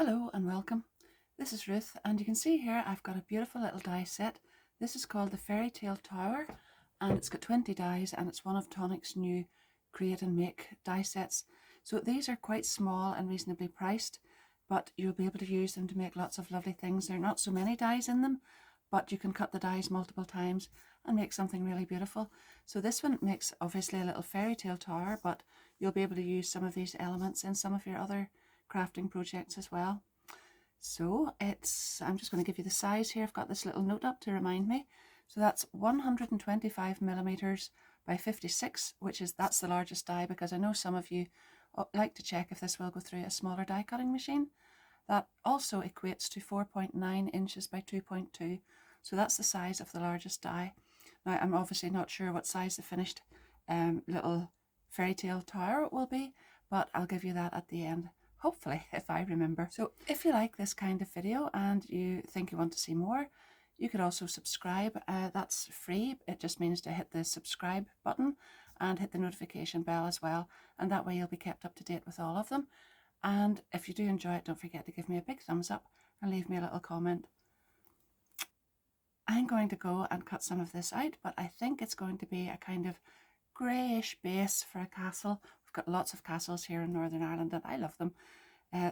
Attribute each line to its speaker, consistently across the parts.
Speaker 1: Hello and welcome. This is Ruth, and you can see here I've got a beautiful little die set. This is called the Fairy Tale Tower, and it's got 20 dies, and it's one of Tonic's new create and make die sets. So these are quite small and reasonably priced, but you'll be able to use them to make lots of lovely things. There are not so many dies in them, but you can cut the dies multiple times and make something really beautiful. So this one makes obviously a little fairy tale tower, but you'll be able to use some of these elements in some of your other crafting projects as well. So I'm just going to give you the size here. I've got this little note up to remind me. So that's 125 millimeters by 56, that's the largest die, because I know some of you like to check if this will go through a smaller die cutting machine. That also equates to 4.9 inches by 2.2. So that's the size of the largest die. Now, I'm obviously not sure what size the finished little fairy tale tower will be, but I'll give you that at the end, hopefully, if I remember. So if you like this kind of video and you think you want to see more, you could also subscribe. That's free. It just means to hit the subscribe button and hit the notification bell as well, and that way you'll be kept up to date with all of them. And if you do enjoy it, don't forget to give me a big thumbs up and leave me a little comment. I'm going to go and cut some of this out, but I think it's going to be a kind of greyish base for a castle. We've got lots of castles here in Northern Ireland and I love them.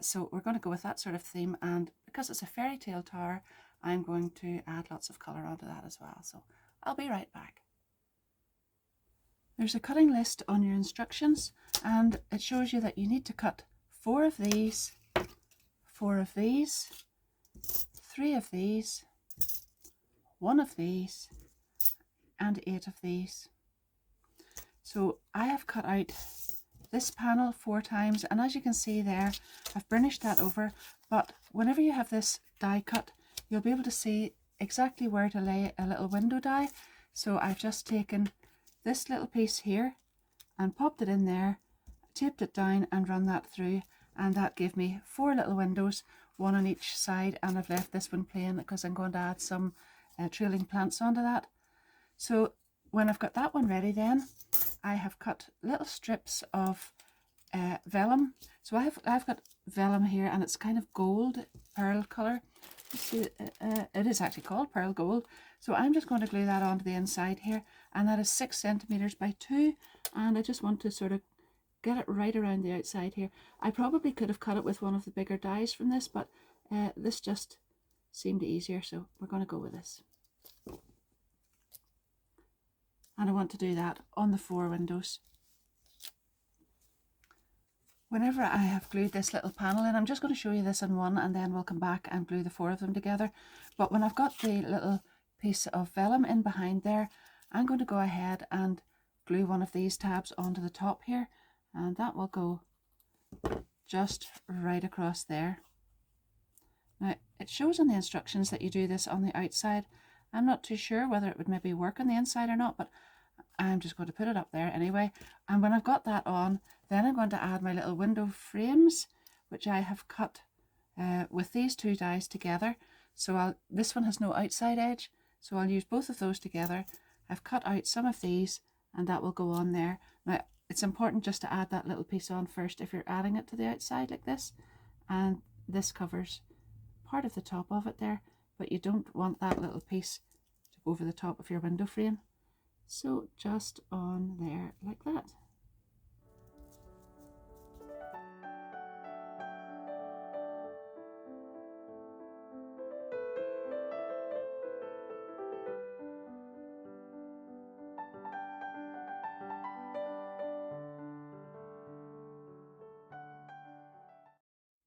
Speaker 1: So we're going to go with that sort of theme, and because it's a fairy tale tower, I'm going to add lots of colour onto that as well. So I'll be right back. There's a cutting list on your instructions, and it shows you that you need to cut 4 of these, 4 of these, 3 of these, 1 of these, and 8 of these. So I have cut out this panel 4 times, and as you can see there, I've burnished that over, but whenever you have this die cut, you'll be able to see exactly where to lay a little window die. So I've just taken this little piece here and popped it in there, taped it down and run that through, and that gave me 4 little windows, 1 on each side, and I've left this one plain because I'm going to add some trailing plants onto that. So when I've got that one ready, then I have cut little strips of vellum. So I've got vellum here, and it's kind of gold pearl color. You see, it is actually called pearl gold. So I'm just going to glue that onto the inside here, and that is 6 centimeters by 2, and I just want to sort of get it right around the outside here. I probably could have cut it with one of the bigger dies from this, but this just seemed easier, so we're going to go with this. And I want to do that on the 4 windows. Whenever I have glued this little panel in, I'm just going to show you this in one, and then we'll come back and glue the 4 of them together. But when I've got the little piece of vellum in behind there, I'm going to go ahead and glue one of these tabs onto the top here, and that will go just right across there. Now, it shows on the instructions that you do this on the outside. I'm not too sure whether it would maybe work on the inside or not, but I'm just going to put it up there anyway. And when I've got that on, then I'm going to add my little window frames, which I have cut with these 2 dies together. So this one has no outside edge, so I'll use both of those together. I've cut out some of these, and that will go on there. Now, it's important just to add that little piece on first if you're adding it to the outside like this, and this covers part of the top of it there, but you don't want that little piece to go over the top of your window frame. So just on there like that.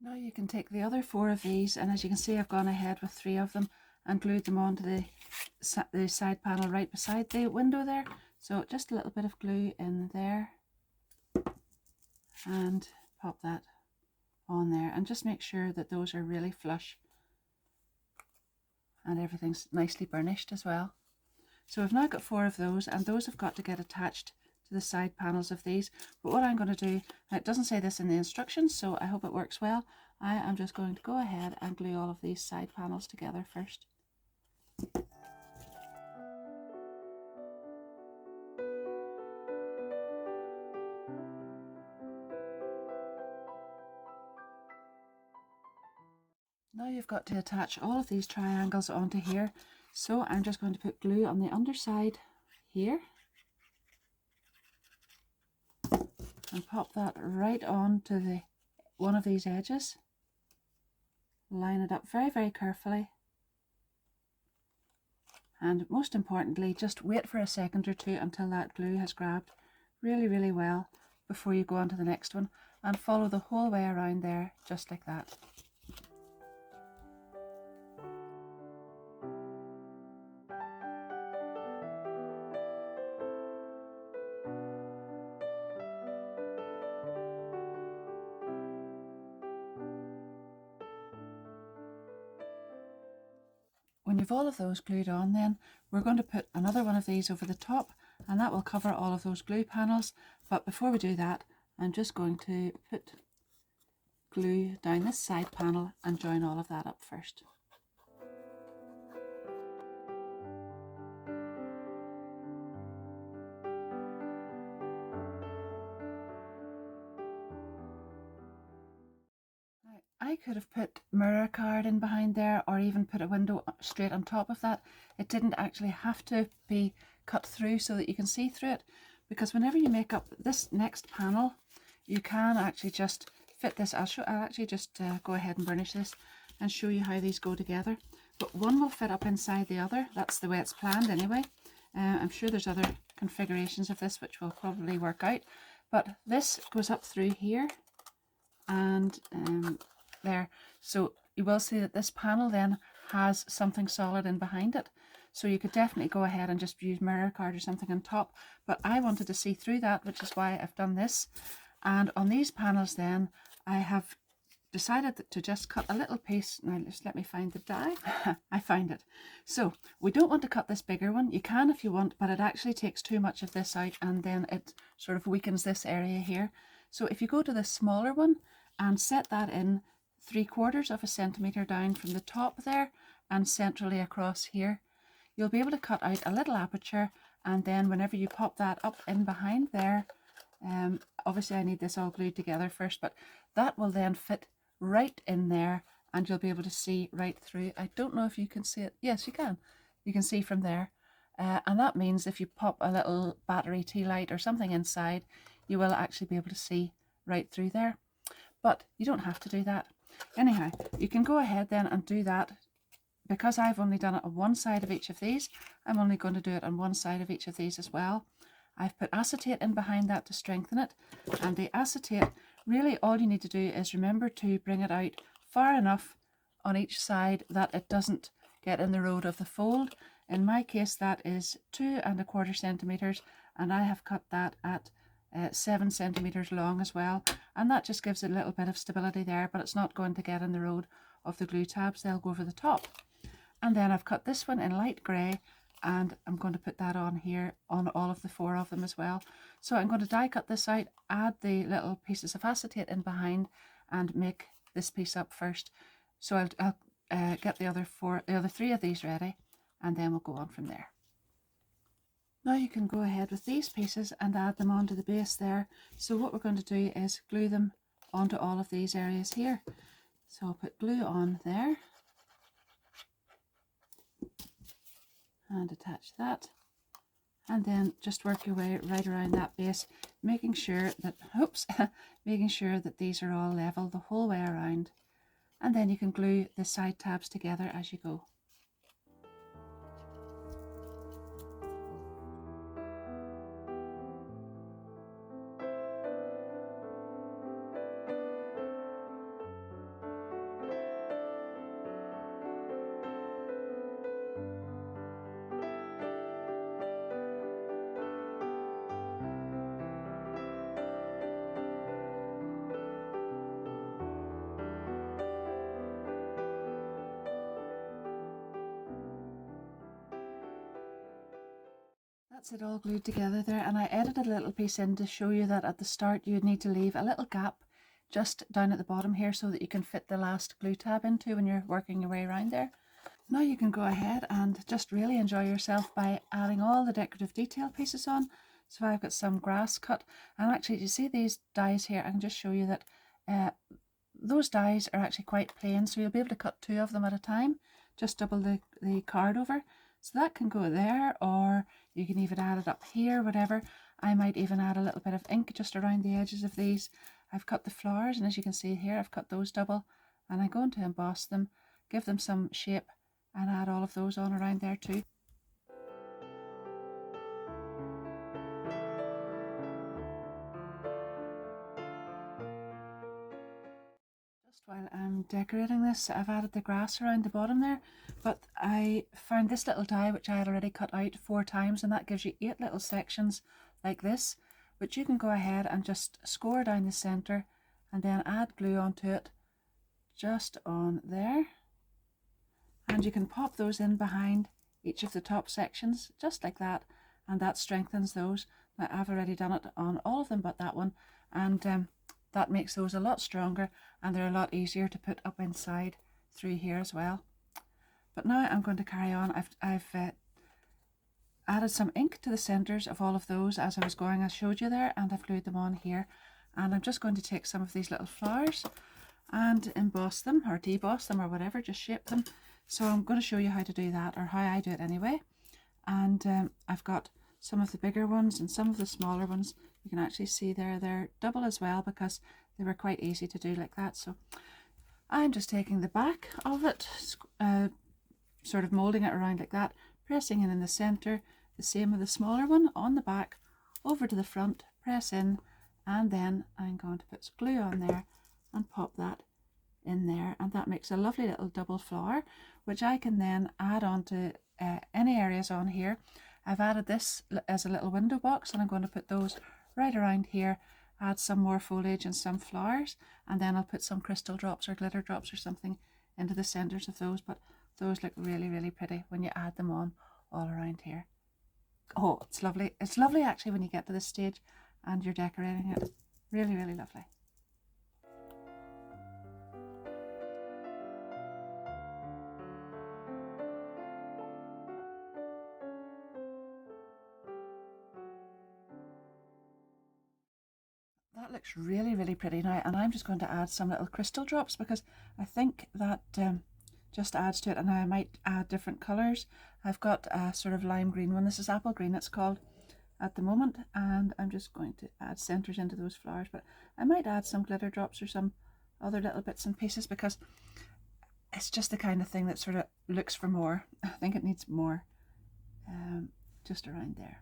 Speaker 1: Now you can take the other 4 of these, and as you can see, I've gone ahead with 3 of them and glued them onto the side panel right beside the window there. So just a little bit of glue in there, and pop that on there, and just make sure that those are really flush and everything's nicely burnished as well. So I've now got 4 of those, and those have got to get attached to the side panels of these. But what I'm going to do, now it doesn't say this in the instructions, so I hope it works well. I am just going to go ahead and glue all of these side panels together first. Now you've got to attach all of these triangles onto here. So I'm just going to put glue on the underside here and pop that right on to one of these edges. Line it up very, very carefully. And most importantly, just wait for a second or two until that glue has grabbed really, really well before you go on to the next one, and follow the whole way around there, just like that. When you've all of those glued on, then we're going to put another one of these over the top, and that will cover all of those glue panels. But before we do that, I'm just going to put glue down this side panel and join all of that up first. I could have put mirror card in behind there, or even put a window straight on top of that. It didn't actually have to be cut through so that you can see through it, because whenever you make up this next panel, you can actually just fit this. I'll actually just go ahead and burnish this and show you how these go together. But one will fit up inside the other. That's the way it's planned anyway. I'm sure there's other configurations of this which will probably work out, but this goes up through here and there. So you will see that this panel then has something solid in behind it. So you could definitely go ahead and just use mirror card or something on top, but I wanted to see through that, which is why I've done this. And on these panels then, I have decided to just cut a little piece. Now just let me find the die. I found it. So we don't want to cut this bigger one. You can if you want, but it actually takes too much of this out, and then it sort of weakens this area here. So if you go to the smaller one and set that in 3/4 of a centimeter down from the top there and centrally across here, you'll be able to cut out a little aperture, and then whenever you pop that up in behind there, obviously I need this all glued together first, but that will then fit right in there and you'll be able to see right through. I don't know if you can see it. Yes, you can. You can see from there. And that means if you pop a little battery tea light or something inside, you will actually be able to see right through there. But you don't have to do that. Anyhow, you can go ahead then and do that. Because I've only done it on one side of each of these, I'm only going to do it on one side of each of these as well. I've put acetate in behind that to strengthen it, and the acetate, really all you need to do is remember to bring it out far enough on each side that it doesn't get in the road of the fold. In my case that is 2¼ centimeters, and I have cut that at 7 centimeters long as well, and that just gives it a little bit of stability there, but it's not going to get in the road of the glue tabs. They'll go over the top. And then I've cut this one in light grey, and I'm going to put that on here on all of the 4 of them as well. So I'm going to die cut this out, add the little pieces of acetate in behind, and make this piece up first. So I'll get the other 3 of these ready, and then we'll go on from there. Now you can go ahead with these pieces and add them onto the base there. So what we're going to do is glue them onto all of these areas here. So I'll put glue on there and attach that, and then just work your way right around that base, making sure that making sure that these are all level the whole way around, and then you can glue the side tabs together as you go. That's it all glued together there, and I edited a little piece in to show you that at the start you would need to leave a little gap just down at the bottom here so that you can fit the last glue tab into when you're working your way around there. Now you can go ahead and just really enjoy yourself by adding all the decorative detail pieces on. So I've got some grass cut, and actually you see these dies here, I can just show you that those dies are actually quite plain, so you'll be able to cut 2 of them at a time, just double the card over. So that can go there, or you can even add it up here, whatever. I might even add a little bit of ink just around the edges of these. I've cut the flowers, and as you can see here, I've cut those double, and I'm going to emboss them, give them some shape, and add all of those on around there too. While I'm decorating this, I've added the grass around the bottom there, but I found this little die which I had already cut out 4 times, and that gives you 8 little sections like this, which you can go ahead and just score down the center and then add glue onto it just on there, and you can pop those in behind each of the top sections just like that, and that strengthens those. Now I've already done it on all of them but that one, and that makes those a lot stronger, and they're a lot easier to put up inside through here as well. But now I'm going to carry on. I've added some ink to the centers of all of those as I was going. I showed you there, and I've glued them on here, and I'm just going to take some of these little flowers and emboss them, or deboss them, or whatever, just shape them. So I'm going to show you how to do that, or how I do it anyway. And I've got some of the bigger ones and some of the smaller ones. You can actually see there they're double as well, because they were quite easy to do like that. So I'm just taking the back of it, sort of molding it around like that, pressing in the center, the same with the smaller one on the back, over to the front, press in, and then I'm going to put glue on there and pop that in there, and that makes a lovely little double flower, which I can then add on to any areas on here. I've added this as a little window box, and I'm going to put those right around here, add some more foliage and some flowers, and then I'll put some crystal drops or glitter drops or something into the centers of those. But those look really, really pretty when you add them on all around here. Oh, it's lovely. It's lovely actually when you get to this stage and you're decorating it. Really, really lovely. That looks really, really pretty now, and I'm just going to add some little crystal drops, because I think that just adds to it. And now I might add different colours. I've got a sort of lime green one. This is apple green it's called at the moment, and I'm just going to add centres into those flowers, but I might add some glitter drops or some other little bits and pieces, because it's just the kind of thing that sort of looks for more. I think it needs more, just around there.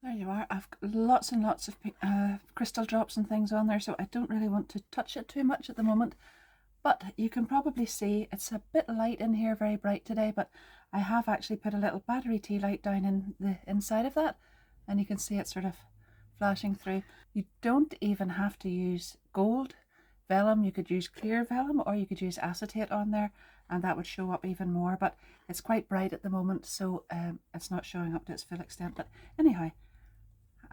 Speaker 1: There you are. I've got lots and lots of crystal drops and things on there, so I don't really want to touch it too much at the moment. But you can probably see it's a bit light in here, very bright today, but I have actually put a little battery tea light down in the inside of that, and you can see it sort of flashing through. You don't even have to use gold vellum. You could use clear vellum, or you could use acetate on there, and that would show up even more, but it's quite bright at the moment, so it's not showing up to its full extent. But anyhow,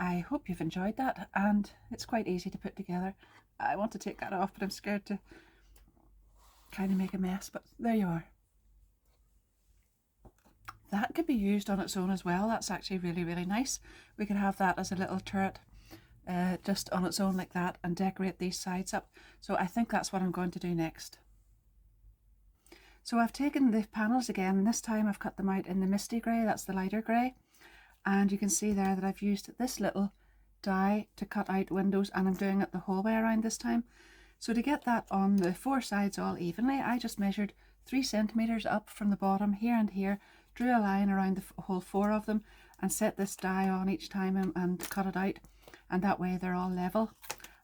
Speaker 1: I hope you've enjoyed that, and it's quite easy to put together. I want to take that off, but I'm scared to kind of make a mess, but there you are. That could be used on its own as well. That's actually really, really nice. We could have that as a little turret just on its own like that, and decorate these sides up. So I think that's what I'm going to do next. So I've taken the panels again, and this time I've cut them out in the misty grey, that's the lighter grey. And you can see there that I've used this little die to cut out windows, and I'm doing it the whole way around this time. So to get that on the 4 sides all evenly, I just measured 3 centimeters up from the bottom here and here, drew a line around the whole 4 of them, and set this die on each time and cut it out, and that way they're all level.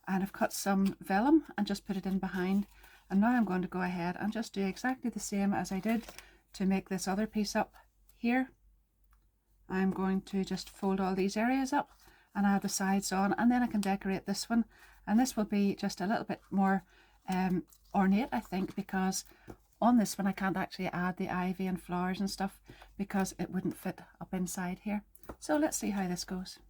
Speaker 1: And I've cut some vellum and just put it in behind, and now I'm going to go ahead and just do exactly the same as I did to make this other piece up here. I'm going to just fold all these areas up and add the sides on, and then I can decorate this one, and this will be just a little bit more ornate, I think, because on this one I can't actually add the ivy and flowers and stuff because it wouldn't fit up inside here. So let's see how this goes.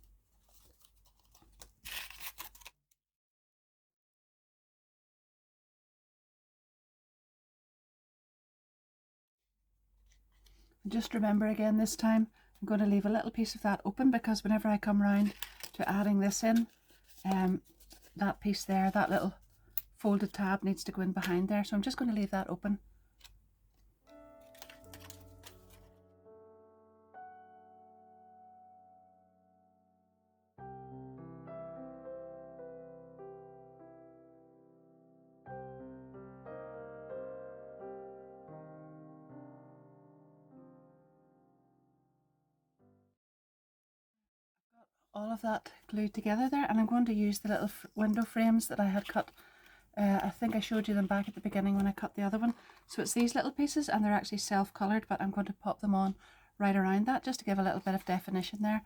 Speaker 1: And just remember again this time, I'm going to leave a little piece of that open because whenever I come round to adding this in, that piece there, that little folded tab needs to go in behind there. So I'm just going to leave that open. All of that glued together there, and I'm going to use the little window frames that I had cut. I think I showed you them back at the beginning when I cut the other one. So it's these little pieces, and they're actually self-coloured, but I'm going to pop them on right around that just to give a little bit of definition there.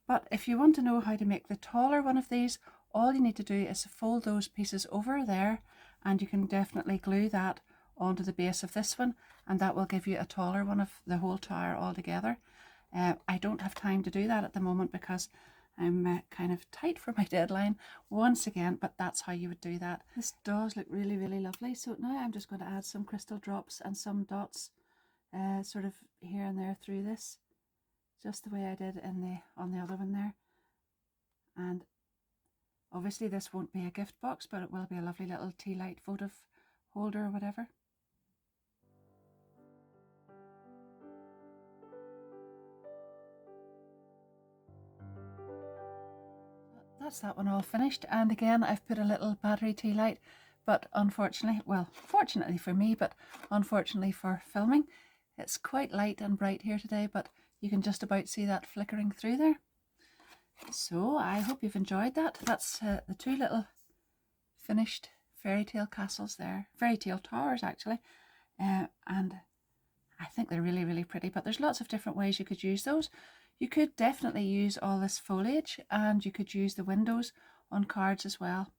Speaker 1: But if you want to know how to make the taller one of these, all you need to do is fold those pieces over there, and you can definitely glue that onto the base of this one, and that will give you a taller one of the whole tower altogether. I don't have time to do that at the moment because I'm kind of tight for my deadline once again, but that's how you would do that. This does look really, really lovely. So now I'm just going to add some crystal drops and some dots sort of here and there through this, just the way I did in on the other one there. And obviously this won't be a gift box, but it will be a lovely little tea light votive holder or whatever. That's that one all finished, and again I've put a little battery tea light, but unfortunately, well, fortunately for me, but unfortunately for filming, it's quite light and bright here today, but you can just about see that flickering through there. So I hope you've enjoyed that. That's the two little finished fairy tale castles there, fairy tale towers actually, and I think they're really, really pretty, but there's lots of different ways you could use those. You could definitely use all this foliage, and you could use the windows on cards as well.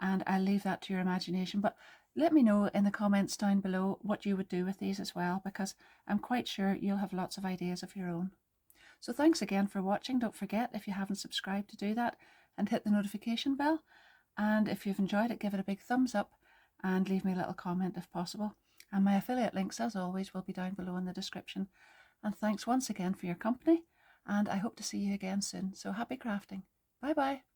Speaker 1: And I'll leave that to your imagination, but let me know in the comments down below what you would do with these as well, because I'm quite sure you'll have lots of ideas of your own. So thanks again for watching. Don't forget, if you haven't subscribed, to do that and hit the notification bell. And if you've enjoyed it, give it a big thumbs up and leave me a little comment if possible. And my affiliate links, as always, will be down below in the description. And thanks once again for your company, and I hope to see you again soon. So happy crafting. Bye bye.